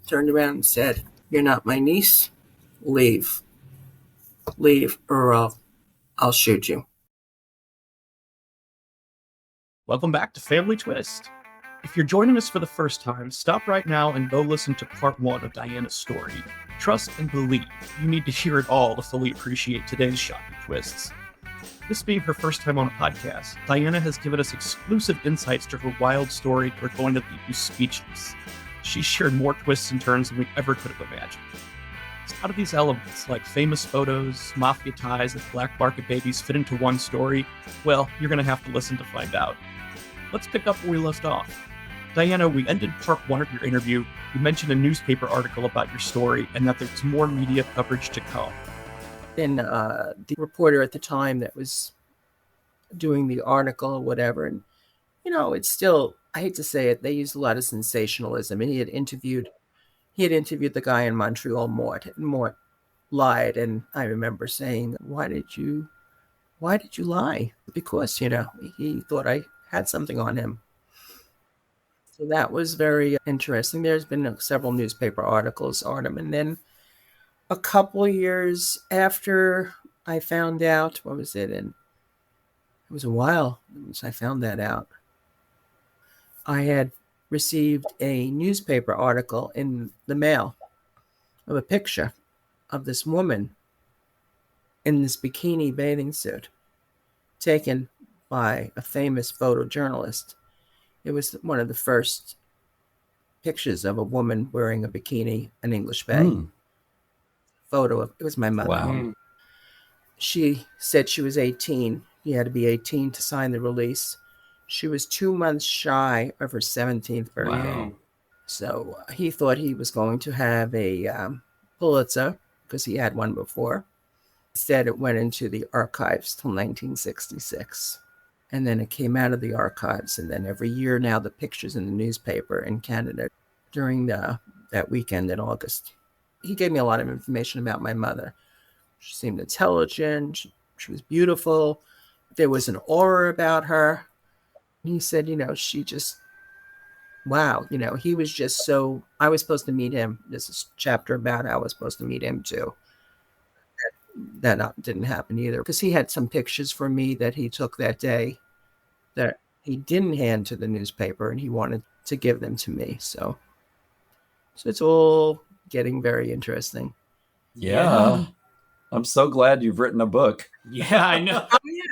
turned around and said, "You're not my niece. Leave. Leave, or I'll shoot you." Welcome back to Family Twist. If you're joining us for the first time, stop right now and go listen to part 1 of Diana's story. Trust and believe. You need to hear it all to fully appreciate today's shocking twists. This being her first time on a podcast, Diana has given us exclusive insights to her wild story that are going to leave you speechless. She shared more twists and turns than we ever could have imagined. So how do these elements, like famous photos, mafia ties, and black market babies, fit into one story? Well, you're going to have to listen to find out. Let's pick up where we left off. Diana, we ended part 1 of your interview. You mentioned a newspaper article about your story and that there's more media coverage to come. And the reporter at the time that was doing the article or whatever, and it's still, I hate to say it, they used a lot of sensationalism. And he had interviewed the guy in Montreal, Mort, and Mort lied. And I remember saying, why did you lie? Because, he thought I had something on him. So that was very interesting. There's been several newspaper articles on him. And then a couple of years after I found out, what was it? And it was a while since I found that out. I had received a newspaper article in the mail of a picture of this woman in this bikini bathing suit taken by a famous photojournalist. It was one of the first pictures of a woman wearing a bikini, an English bay. Photo of, it was my mother. Wow. She said she was 18. You had to be 18 to sign the release. She was 2 months shy of her 17th birthday. Wow. So he thought he was going to have a Pulitzer because he had one before. Instead, it went into the archives till 1966. And then it came out of the archives. And then every year now, the pictures in the newspaper in Canada during that weekend in August. He gave me a lot of information about my mother. She seemed intelligent. She was beautiful. There was an aura about her. He said, she just, wow. He was just so, I was supposed to meet him. This is a chapter about how I was supposed to meet him too. That didn't happen either, because he had some pictures for me that he took that day that he didn't hand to the newspaper, and he wanted to give them to me. So it's all getting very interesting. Yeah. I'm so glad you've written a book. Yeah, I know. Oh, yeah.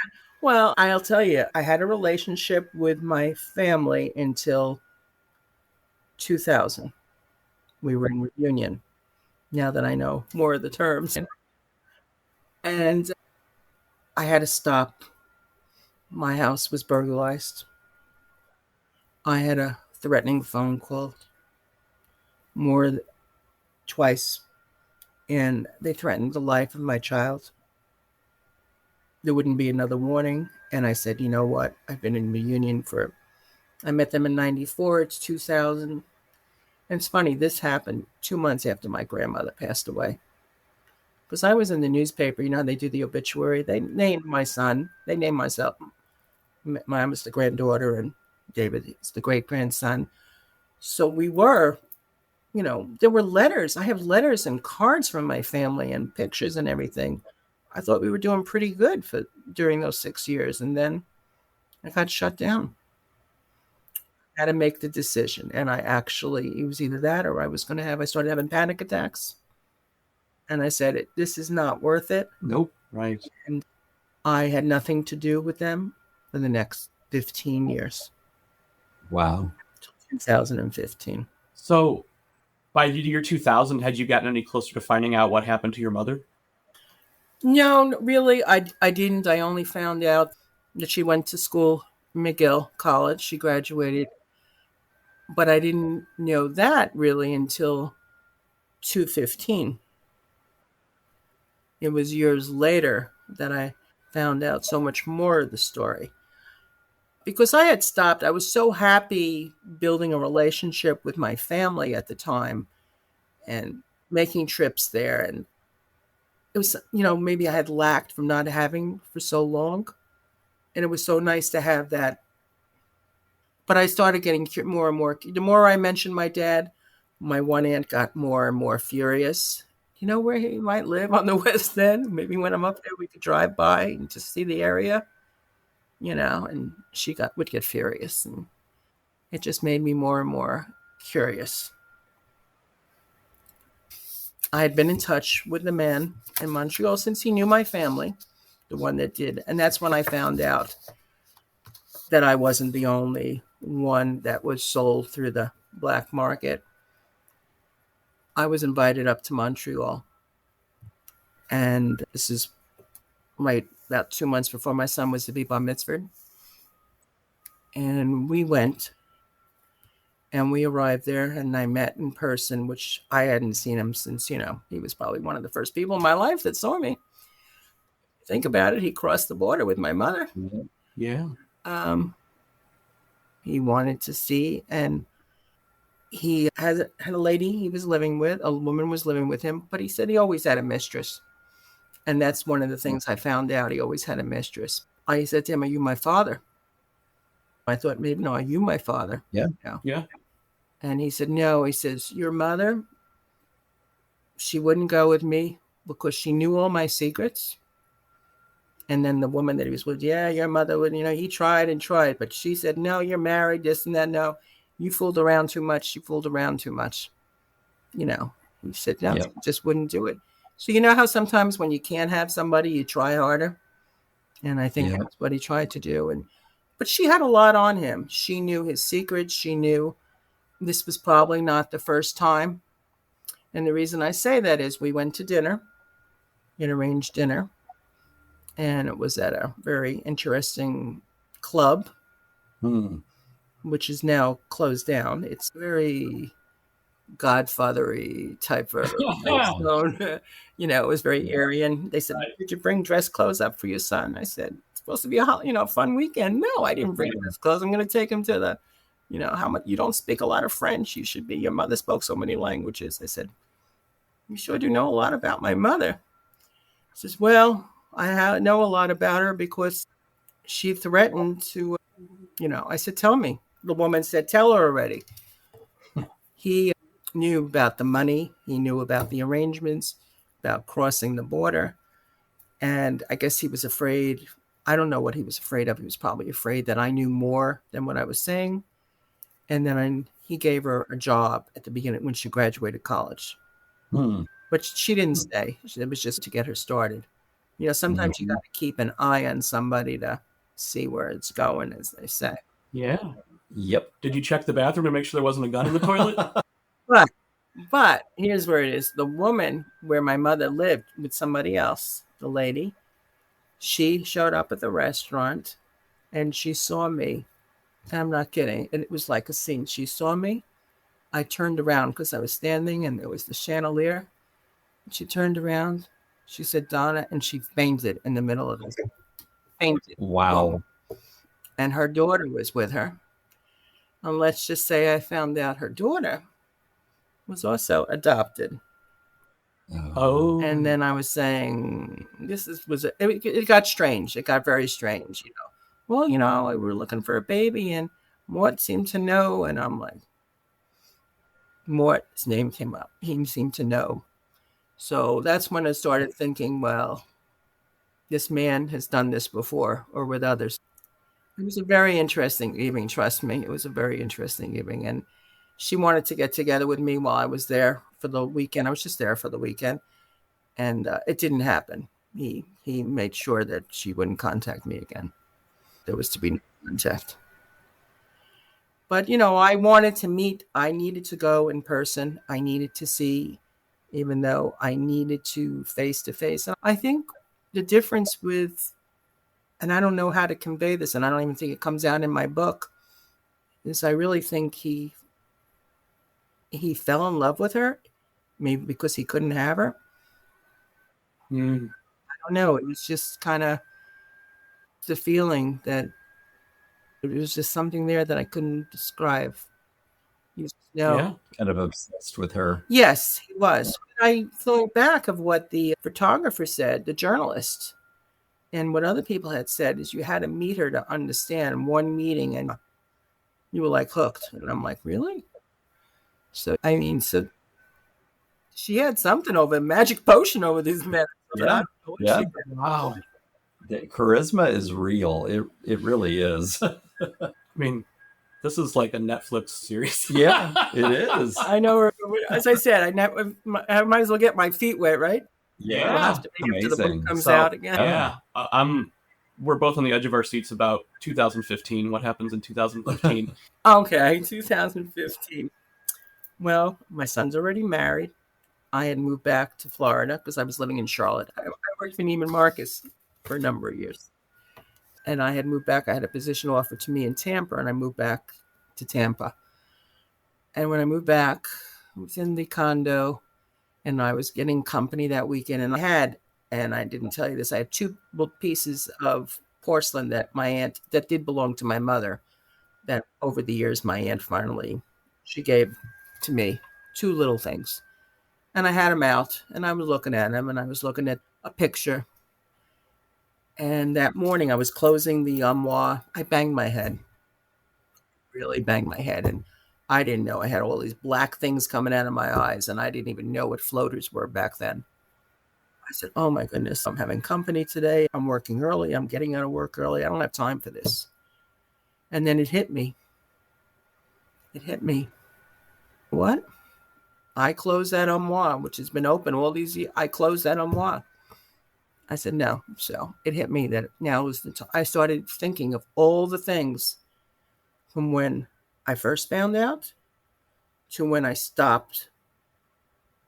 Well, I'll tell you, I had a relationship with my family until 2000. We were in reunion, now that I know more of the terms. And I had to stop. My house was burglarized. I had a threatening phone call twice, and they threatened the life of my child. There wouldn't be another warning. And I said, you know what? I've been in reunion I met them in 94. It's 2000. And it's funny, this happened 2 months after my grandmother passed away. Because I was in the newspaper, how they do the obituary. They named my son. They named myself. Mine was the granddaughter, and David is the great-grandson. So we were, there were letters. I have letters and cards from my family and pictures and everything. I thought we were doing pretty good during those 6 years. And then I got shut down. I had to make the decision. And it was either that or I started having panic attacks. And I said, this is not worth it. Nope. Right. And I had nothing to do with them for the next 15 years. Wow. 2015. So by the year 2000, had you gotten any closer to finding out what happened to your mother? No, really, I didn't. I only found out that she went to school, McGill College. She graduated. But I didn't know that really until 2015. It was years later that I found out so much more of the story. Because I had stopped. I was so happy building a relationship with my family at the time and making trips there. And it was, maybe I had lacked from not having for so long. And it was so nice to have that. But I started getting more and more. The more I mentioned my dad, My one aunt got more and more furious. You know where he might live on the West End? Maybe when I'm up there, we could drive by and just see the area, and would get furious. And it just made me more and more curious. I had been in touch with the man in Montreal since he knew my family, the one that did. And that's when I found out that I wasn't the only one that was sold through the black market. I was invited up to Montreal. And this is right about 2 months before my son was to be bar mitzvahed. And we went. And we arrived there, and I met in person, which I hadn't seen him since, he was probably one of the first people in my life that saw me. Think about it. He crossed the border with my mother. Yeah. He wanted to see, and he had a lady he was living with. A woman was living with him, but he said he always had a mistress. And that's one of the things I found out. He always had a mistress. I said to him, "Are you my father?" I thought, maybe, no, are you my father? Yeah. Yeah. And he said, no. He says, your mother, she wouldn't go with me because she knew all my secrets. And then the woman that he was with, yeah, your mother would, he tried and tried. But she said, no, you're married, this and that. No, you fooled around too much. She fooled around too much. He said, no, Yep. just wouldn't do it. So you know how sometimes when you can't have somebody, you try harder? And I think that's what he tried to do. But she had a lot on him. She knew his secrets. She knew this was probably not the first time. And the reason I say that is we went to dinner, an arranged dinner, and it was at a very interesting club, which is now closed down. It's very Godfathery type of it was very airy. And they said, did you bring dress clothes up for your son? I said, it's supposed to be a fun weekend. No, I didn't bring dress clothes. I'm going to take him to the, how much you don't speak a lot of French. You should be. Your mother spoke so many languages. I said, you sure do know a lot about my mother. He says, well, I know a lot about her because she threatened to, I said, tell me. The woman said, tell her already. He knew about the money. He knew about the arrangements, about crossing the border. And I guess he was afraid. I don't know what he was afraid of. He was probably afraid that I knew more than what I was saying. And then he gave her a job at the beginning when she graduated college. But she didn't stay. It was just to get her started. Sometimes you got to keep an eye on somebody to see where it's going, as they say. Yeah. Yep. Did you check the bathroom to make sure there wasn't a gun in the toilet? But here's where it is. The woman where my mother lived with somebody else, the lady, she showed up at the restaurant and she saw me. And I'm not kidding. And it was like a scene. She saw me. I turned around because I was standing and there was the chandelier. She turned around. She said, Donna, and she fainted in the middle of it. Fainted. Wow. And her daughter was with her. And let's just say I found out her daughter was also adopted. Oh. And then I was saying, it got strange. It got very strange, Well, we were looking for a baby and Mort seemed to know. And I'm like, Mort's name came up. He seemed to know. So that's when I started thinking, well, this man has done this before or with others. It was a very interesting evening. Trust me. It was a very interesting evening. And she wanted to get together with me while I was there for the weekend. I was just there for the weekend. And it didn't happen. He made sure that she wouldn't contact me again. There was to be no contact. But, I wanted to meet. I needed to go in person. I needed to see, even though I needed to face. And I think the difference with, and I don't know how to convey this, and I don't even think it comes out in my book, is I really think he fell in love with her, maybe because he couldn't have her. I don't know. It was just kind of the feeling that it was just something there that I couldn't describe. Kind of obsessed with her. Yes, he was. I thought back of what the photographer said, the journalist, and what other people had said is you had to meet her to understand one meeting and you were like hooked. And I'm like, really? So, she had something over, a magic potion over these men. I Yeah. don't know what Yeah. she did. Wow. The charisma is real. It really is. I mean, this is like a Netflix series. Yeah, it is. I know. As I said, I might as well get my feet wet, right? Yeah. We'll have to be after the book Amazing. comes So, out again. Yeah. We're both on the edge of our seats about 2015. What happens in 2015? Okay, 2015. Well, my son's already married. I had moved back to Florida because I was living in Charlotte. I worked for Neiman Marcus for a number of years. And I had moved back. I had a position offered to me in Tampa, and I moved back to Tampa. And when I moved back, I was in the condo, and I was getting company that weekend. And I didn't tell you this, I had two pieces of porcelain that that did belong to my mother, that over the years, my aunt finally, she gave to me, two little things. And I had them out, and I was looking at them, and I was looking at a picture. And that morning, I was closing the armoire. I banged my head, really banged my head. And I didn't know I had all these black things coming out of my eyes, and I didn't even know what floaters were back then. I said, oh my goodness, I'm having company today. I'm working early. I'm getting out of work early. I don't have time for this. And then it hit me. What? I closed that armoire, which has been open all these years. I closed that armoire. I said, no. So it hit me that now was the time. I started thinking of all the things from when I first found out to when I stopped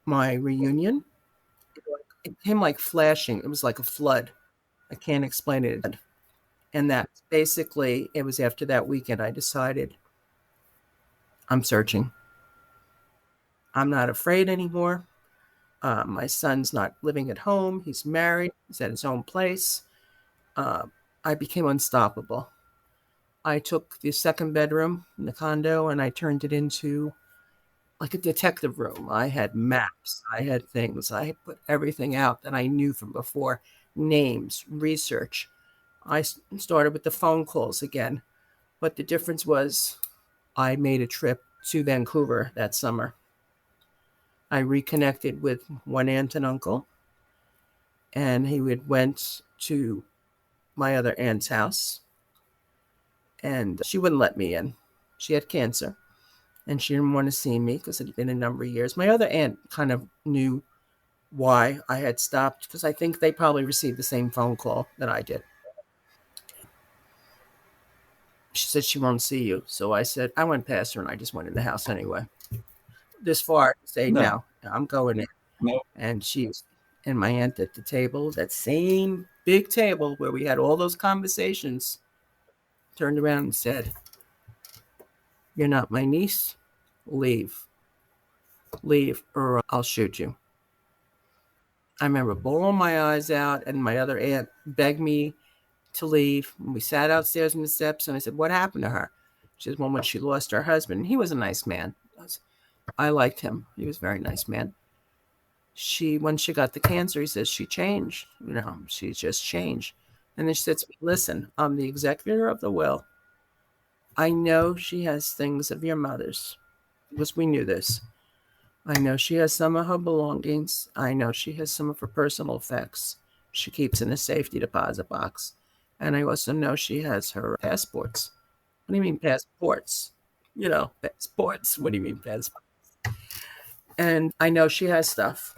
my reunion. It came like flashing. It was like a flood. I can't explain it. And that basically, it was after that weekend, I decided I'm searching. I'm not afraid anymore. My son's not living at home. He's married. He's at his own place. I became unstoppable. I took the second bedroom in the condo and I turned it into like a detective room. I had maps. I had things. I put everything out that I knew from before. Names, research. I started with the phone calls again. But the difference was I made a trip to Vancouver that summer. I reconnected with one aunt and uncle, and went to my other aunt's house, and she wouldn't let me in. She had cancer, and she didn't want to see me because it had been a number of years. My other aunt kind of knew why I had stopped because I think they probably received the same phone call that I did. She said she won't see you. So I said, I went past her and I just went in the house anyway. This far to say, no, I'm going in. No. And and my aunt at the table, that same big table where we had all those conversations, turned around and said, you're not my niece. Leave, or I'll shoot you. I remember bawling my eyes out, and my other aunt begged me to leave. And we sat outstairs on the steps, and I said, what happened to her? She said, well, when she lost her husband, he was a nice man. I liked him. He was a very nice man. When she got the cancer, he says she changed. She just changed. And then she said to me, listen, I'm the executor of the will. I know she has things of your mother's, because we knew this. I know she has some of her belongings. I know she has some of her personal effects she keeps in a safety deposit box. And I also know she has her passports. What do you mean passports? Passports. What do you mean passports? And I know she has stuff.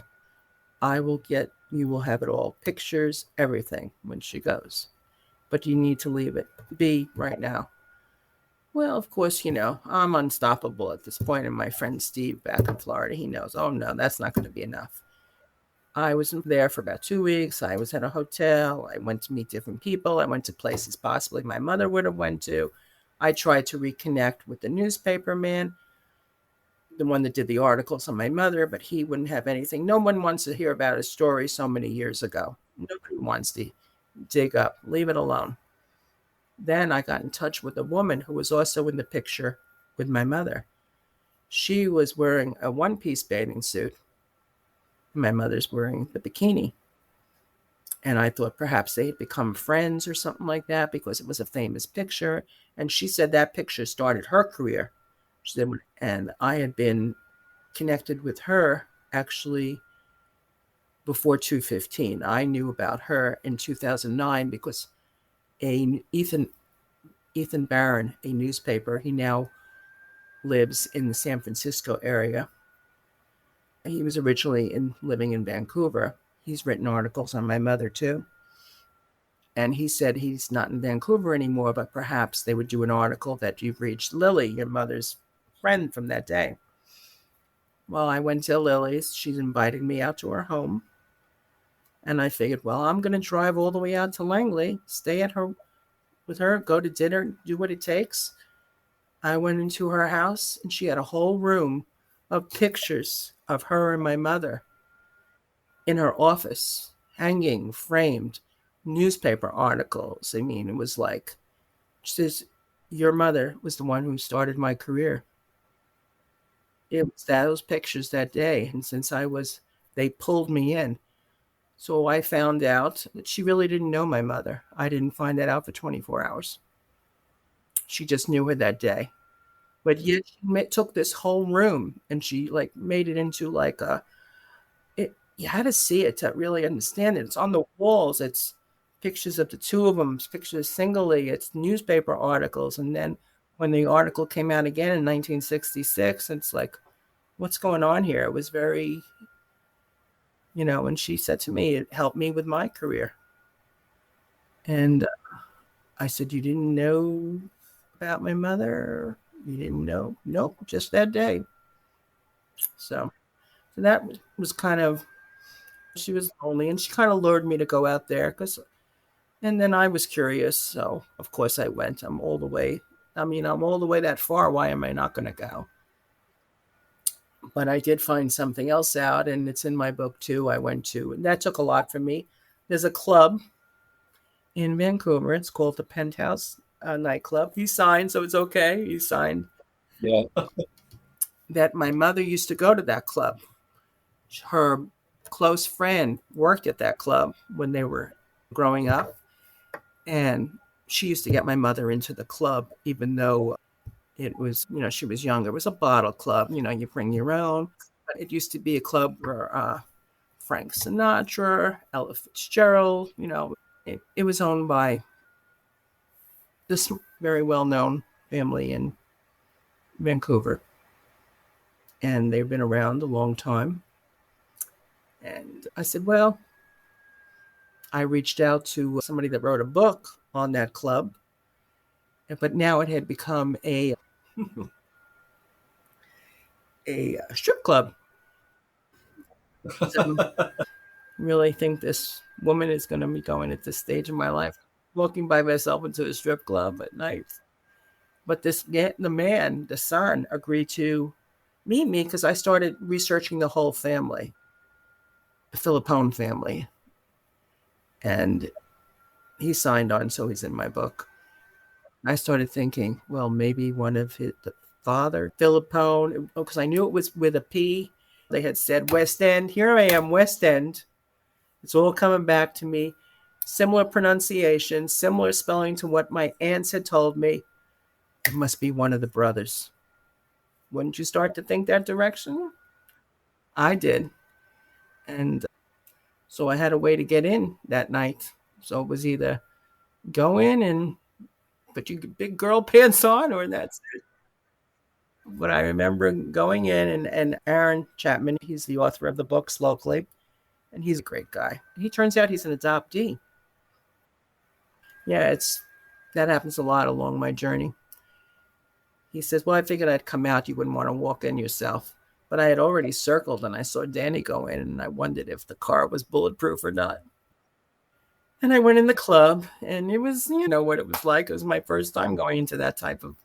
You will have it all. Pictures, everything when she goes. But you need to leave it be right now. Well, of course, I'm unstoppable at this point. And my friend Steve back in Florida, he knows, oh no, that's not going to be enough. I was there for about 2 weeks. I was at a hotel. I went to meet different people. I went to places possibly my mother would have went to. I tried to reconnect with the newspaper man, the one that did the articles on my mother, but he wouldn't have anything. No one wants to hear about a story so many years ago. Nobody wants to dig up. Leave it alone. Then I got in touch with a woman who was also in the picture with my mother. She was wearing a one-piece bathing suit. My mother's wearing the bikini. And I thought perhaps they had become friends or something like that because it was a famous picture. And she said that picture started her career. She said, and I had been connected with her actually before 215. I knew about her in 2009 because Ethan Barron, a newspaper, he now lives in the San Francisco area. He was originally living in Vancouver. He's written articles on my mother too. And he said he's not in Vancouver anymore, but perhaps they would do an article that you've reached Lily, your mother's friend from that day. Well, I went to Lily's. She's invited me out to her home. And I figured, well, I'm going to drive all the way out to Langley, stay with her, go to dinner, do what it takes. I went into her house, and she had a whole room of pictures of her and my mother in her office, hanging, framed, newspaper articles. I mean, it was like, she says, your mother was the one who started my career. It was those pictures that day. And since they pulled me in. So I found out that she really didn't know my mother. I didn't find that out for 24 hours. She just knew her that day. But yet she took this whole room and she like made it into like you had to see it to really understand it. It's on the walls. It's pictures of the two of them, it's pictures singly, it's newspaper articles. And then when the article came out again in 1966, it's like, what's going on here? It was very, and she said to me, it helped me with my career. And I said, you didn't know about my mother? You didn't know? Nope, just that day. So that was kind of, she was lonely and she kind of lured me to go out there and then I was curious. So of course I went. I'm all the way that far. Why am I not going to go? But I did find something else out, and it's in my book too. I went to, and that took a lot for me. There's a club in Vancouver. It's called the Penthouse Nightclub. He signed, so it's okay. He signed. Yeah. That my mother used to go to that club. Her close friend worked at that club when they were growing up, and she used to get my mother into the club, even though it was, she was younger. It was a bottle club. You bring your own. It used to be a club where Frank Sinatra, Ella Fitzgerald, it was owned by this very well-known family in Vancouver. And they've been around a long time. And I said, well, I reached out to somebody that wrote a book on that club, but now it had become a strip club. So I really think this woman is going to be going at this stage in my life, walking by myself into a strip club at night. But the son, agreed to meet me because I started researching the whole family, the Filippone family. And he signed on, so he's in my book. I started thinking, well, maybe one of the father, Filippone, because I knew it was with a P. They had said West End. Here I am, West End. It's all coming back to me. Similar pronunciation, similar spelling to what my aunts had told me. It must be one of the brothers. Wouldn't you start to think that direction? I did. And so I had a way to get in that night. So it was either go in and put your big girl pants on, or that's it. But I remember going in, and Aaron Chapman, he's the author of the books locally, and he's a great guy. He turns out he's an adoptee. Yeah, that happens a lot along my journey. He says, well, I figured I'd come out. You wouldn't want to walk in yourself. But I had already circled, and I saw Danny go in, and I wondered if the car was bulletproof or not. And I went in the club, and it was, what it was like. It was my first time going into that type of,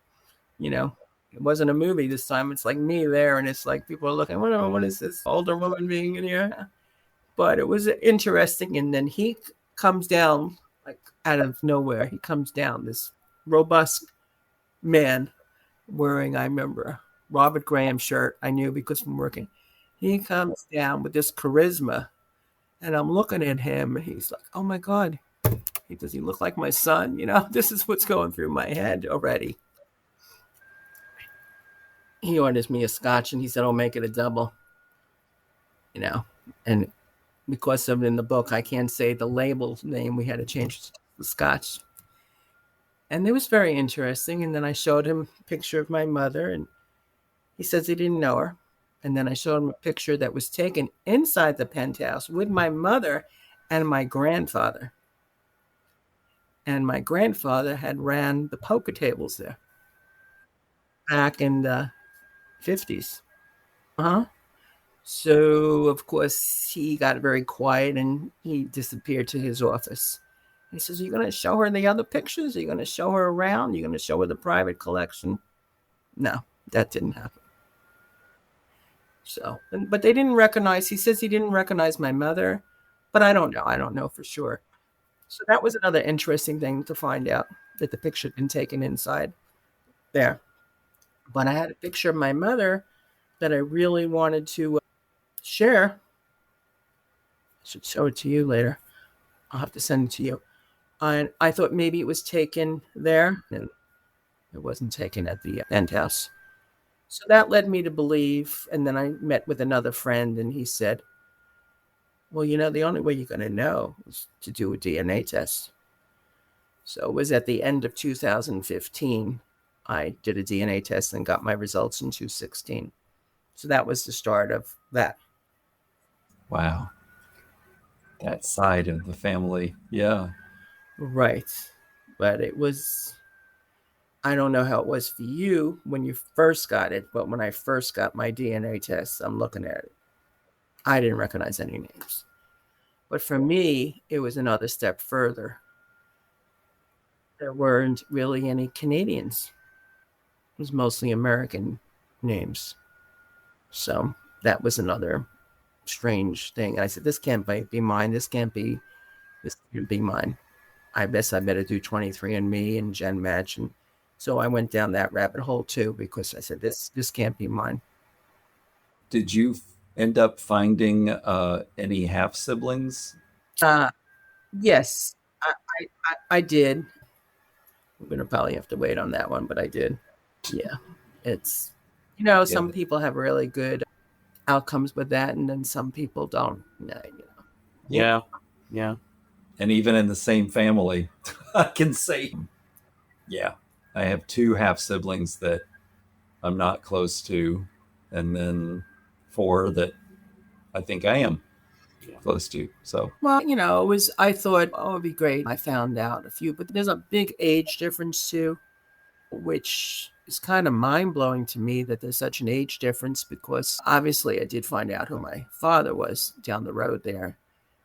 it wasn't a movie this time. It's like me there, and it's like people are looking, what is this older woman being in here? But it was interesting. And then he comes down, like out of nowhere. He comes down, this robust man wearing, I remember, Robert Graham shirt. I knew because from working. He comes down with this charisma. And I'm looking at him, and he's like, oh, my God. Does he look like my son? This is what's going through my head already. he orders me a scotch and he said, I'll make it a double, you know. And because of it in the book, I can't say the label name. We had to change the scotch. And it was very interesting. And then I showed him a picture of my mother, and he says he didn't know her. And then I showed him a picture that was taken inside the penthouse with my mother and my grandfather. And my grandfather had ran the poker tables there back in the 50s. Uh-huh. So, of course, he got very quiet and he disappeared to his office. He says, are you going to show her the other pictures? Are you going to show her around? Are you going to show her the private collection? No, that didn't happen. So, but they didn't recognize, he says he didn't recognize my mother, but I don't know. I don't know for sure. So that was another interesting thing to find out, that the picture had been taken inside there. But I had a picture of my mother that I really wanted to share. I should show it to you later. I'll have to send it to you. And I thought maybe it was taken there, and it wasn't taken at the Penthouse. So that led me to believe. And then I met with another friend, and he said, well, you know, the only way you're going to know is to do a DNA test. So it was at the end of 2015. I did a DNA test and got my results in 2016. So that was the start of that. Wow. That side of the family. Yeah. Right. But it was, I don't know how it was for you when you first got it, but when I first got my DNA test, I'm looking at it. I didn't recognize any names. But for me, it was another step further. There weren't really any Canadians. It was mostly American names. So that was another strange thing. And I said, this can't be mine. This can't be mine. I guess I better do 23andMe and Gen Match. And so I went down that rabbit hole too, because I said, this can't be mine. Did you end up finding any half siblings? Yes, I did. I'm going to probably have to wait on that one, but I did. Yeah. It's, some people have really good outcomes with that, and then some people don't. Yeah. And even in the same family, I can say, yeah, I have 2 half siblings that I'm not close to, and then 4 that I think I am close to. So, well, I thought, oh, it'd be great. I found out a few, but there's a big age difference too, which is kind of mind blowing to me that there's such an age difference, because obviously I did find out who my father was down the road there.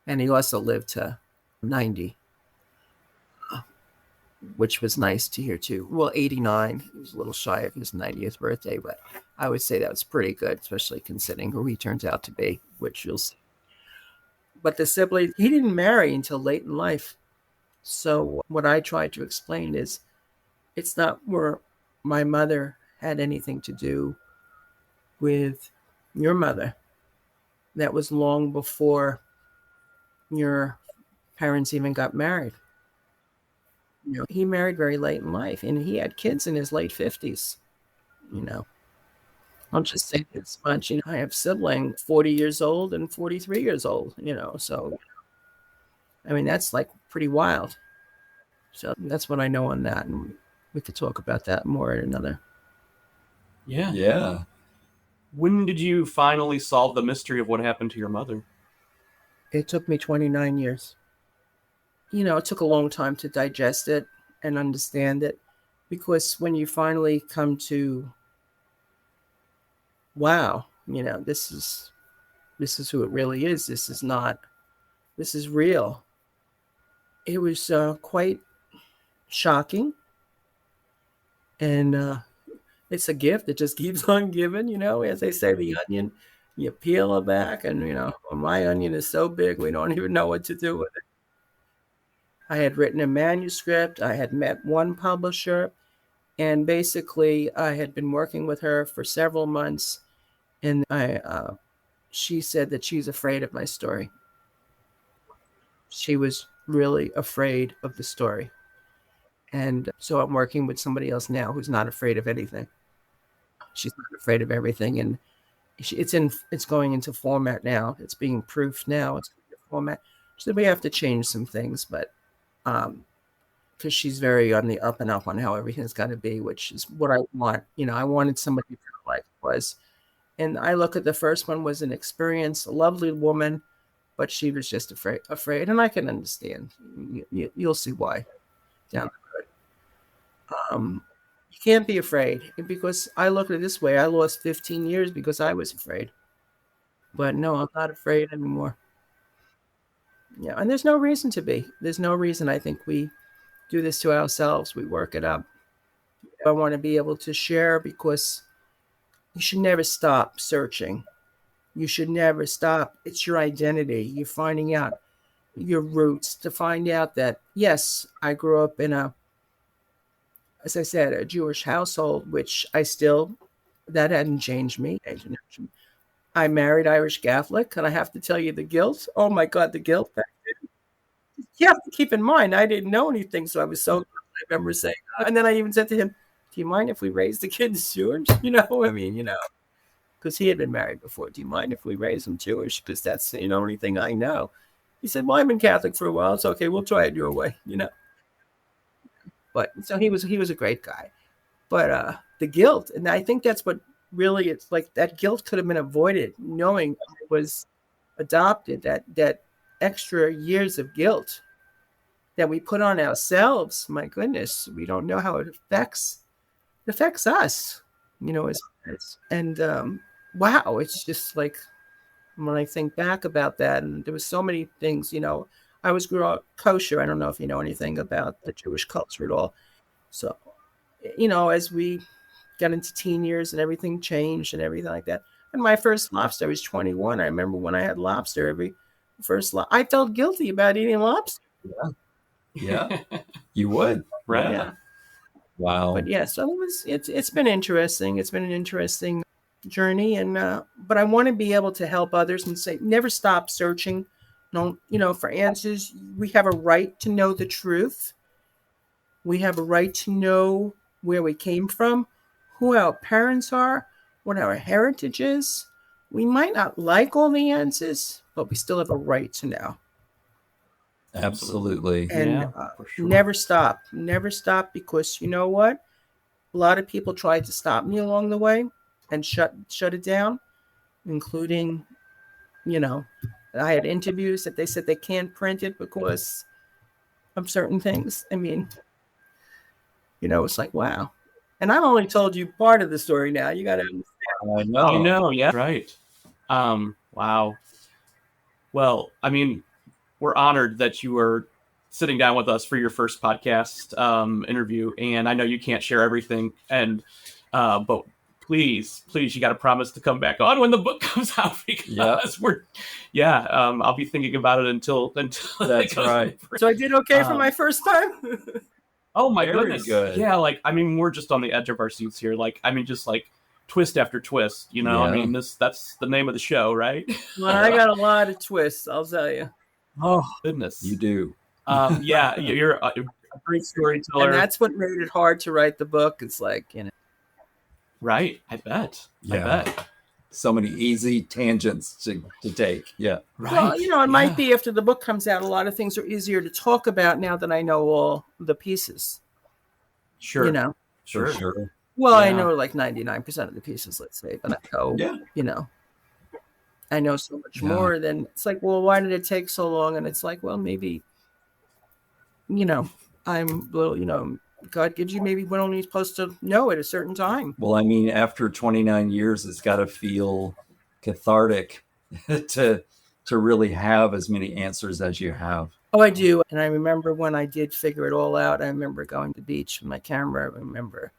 And he also lived to 90, which was nice to hear too. Well, 89, he was a little shy of his 90th birthday, but I would say that was pretty good, especially considering who he turns out to be, which you'll see. But the sibling, he didn't marry until late in life. So what I tried to explain is, it's not where my mother had anything to do with your mother. That was long before your parents even got married. He married very late in life, and he had kids in his late 50s. I'll just say this much. I have siblings 40 years old and 43 years old, so I mean, that's like pretty wild. So that's what I know on that, and we could talk about that more at another. yeah. When did you finally solve the mystery of what happened to your mother? It took me 29 years. It took a long time to digest it and understand it, because when you finally come to, wow, this is who it really is. This is real. It was quite shocking, and it's a gift that just keeps on giving. As they say, the onion, you peel it back, and my onion is so big we don't even know what to do with it. I had written a manuscript. I had met one publisher, and basically I had been working with her for several months, and she said that she's afraid of my story. She was really afraid of the story. And so I'm working with somebody else now who's not afraid of anything. She's not afraid of everything, and it's going into format now. It's being proofed now. It's going into format. So we have to change some things, but because she's very on the up and up on how everything's got to be, which is what I want. I wanted somebody to feel like it was. And I look at the first one was an experience, a lovely woman, but she was just afraid, and I can understand. You'll see why down the road. You can't be afraid, because I look at it this way. I lost 15 years because I was afraid. But no, I'm not afraid anymore. Yeah, and there's no reason to be. There's no reason. I think we do this to ourselves. We work it up. I want to be able to share, because you should never stop searching. You should never stop. It's your identity. You're finding out your roots, to find out that, yes, I grew up in as I said, a Jewish household, which that hadn't changed me. I married Irish Catholic, and I have to tell you the guilt. Oh my God, the guilt. You have to keep in mind, I didn't know anything, so I was so, I remember saying, and then I even said to him, do you mind if we raise the kids Jewish? Because he had been married before. Do you mind if we raise them Jewish? Because that's the only thing I know. He said, well, I've been Catholic for a while. It's okay. We'll try it your way, But so he was a great guy. But the guilt, and I think that's what really, it's like that guilt could have been avoided, knowing I was adopted, that extra years of guilt that we put on ourselves. My goodness, we don't know how it affects us, wow, it's just like, when I think back about that, and there was so many things, I grew up kosher. I don't know if you know anything about the Jewish culture at all. So, as we got into teen years and everything changed and everything like that. And my first lobster, I was 21. I remember when I had lobster, I felt guilty about eating lobster. Yeah. You would. Right. Yeah. Wow. But yeah, so it's been interesting. It's been an interesting journey, and but I want to be able to help others and say, never stop searching. No, for answers. We have a right to know the truth. We have a right to know where we came from, who our parents are, what our heritage is. We might not like all the answers, but we still have a right to know. Absolutely. And for sure. Never stop, because you know what? A lot of people tried to stop me along the way and shut it down, including, I had interviews that they said they can't print it because of certain things. I mean, it's like, wow. And I've only told you part of the story now. You got to understand. I know. Yeah, right. Wow. Well, I mean, we're honored that you were sitting down with us for your first podcast interview, and I know you can't share everything, but please, you got to promise to come back on when the book comes out, because I'll be thinking about it until That's right. So I did okay for my first time. Oh my Very goodness. good. Yeah, we're just on the edge of our seats here. Just twist after twist, Yeah. I mean, that's the name of the show, right? Well, I got a lot of twists, I'll tell you. Oh, goodness. You do. Yeah, you're a great storyteller. And that's what made it hard to write the book. It's like, Right, I bet. So many easy tangents to take. Yeah. Right. Well, it might be after the book comes out, a lot of things are easier to talk about now that I know all the pieces. Sure. For sure. Well, I know like 99% of the pieces, let's say, but I know, I know so much more than, it's like, well, why did it take so long? And it's like, well, maybe, I'm a little, God gives you maybe what only you're supposed to know at a certain time. Well, I mean, after 29 years, it's got to feel cathartic to really have as many answers as you have. Oh, I do. And I remember when I did figure it all out, I remember going to the beach with my camera. I remember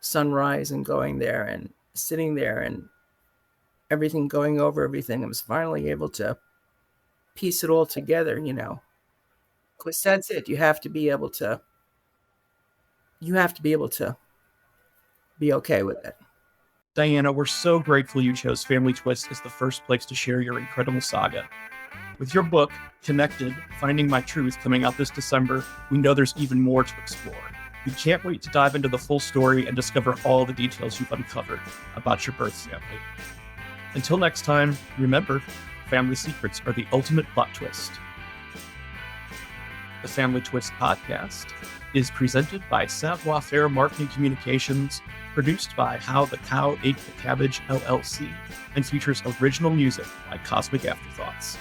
sunrise and going there and sitting there and everything, going over everything. I was finally able to piece it all together, because that's it. You have to be able to be okay with it. Diana, we're so grateful you chose Family Twist as the first place to share your incredible saga. With your book, Connected, Finding My Truth, coming out this December, we know there's even more to explore. We can't wait to dive into the full story and discover all the details you've uncovered about your birth family. Until next time, remember, family secrets are the ultimate plot twist. The Family Twist podcast is presented by Savoir Faire Marketing Communications, produced by How the Cow Ate the Cabbage LLC, and features original music by Cosmic Afterthoughts.